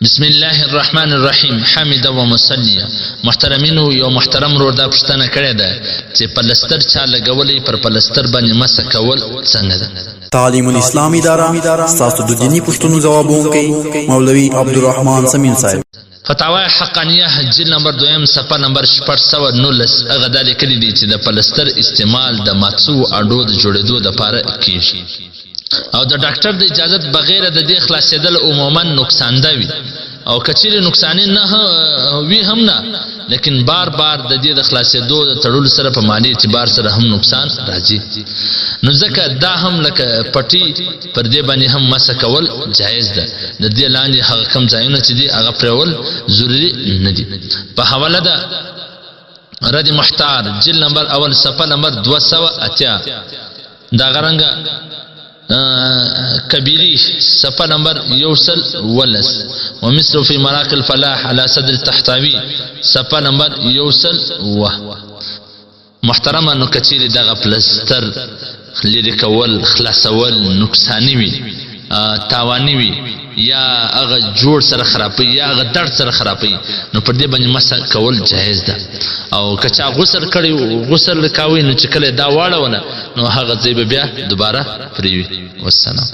بسم الله الرحمن الرحیم. حمد و مصلی. محترمینو، یو محترم رور دا پوښتنه کړې ده چې پلستر چا لګولې پر پلستر باندې مسح کول څنګه ده؟ تعلیم الاسلام اداره ستاسو د دینی پوښتنو ځوابونکي مولوي عبدالرحمن سمین صاحب. فتاوی حقانیه جلد نمبر 2 صفحه نمبر 419 هغه دا لیکلي دي چې د پلستر استعمال د ماتسو اډو د جوړېدو لپاره کیږي او د ډاکټر د اجازت بغیر د دې خلاصېدل عموما نقصان ده وي او کچېرې نقصان نه وي هم نه، لیکن بار بار د دې د خلاصېدو د تړلو سره په مالی اعتبار سره هم نقصان راځي. نو ځکه دا هم لکه پټي پر دې باندې هم مسح کول جایز ده. د دې لاندې هغه کم ځایونه چې دي هغه پرېول ضروري نه دي. په حواله ده رد محتار جلد نمبر اول صفحه نمبر 280 دا غرنګه كبيري صفحه نمبر يوصل ولس ومثل في مراكز الفلاح على صدر التحتاوي صفحه نمبر يوصل محترمه نو کچيري دغه پلستر لري کول خلاصول نقصاني وي تاواني وي یا هغه جوړ سره خرابي یا هغه درد سره خرابي، نو پر دې باندې مسح کول جایز ده. او کچا غسل کړي غسل کاوي نو چې کله دا واړونه نو هغه ځای بیا دوباره پریوي. والسلام.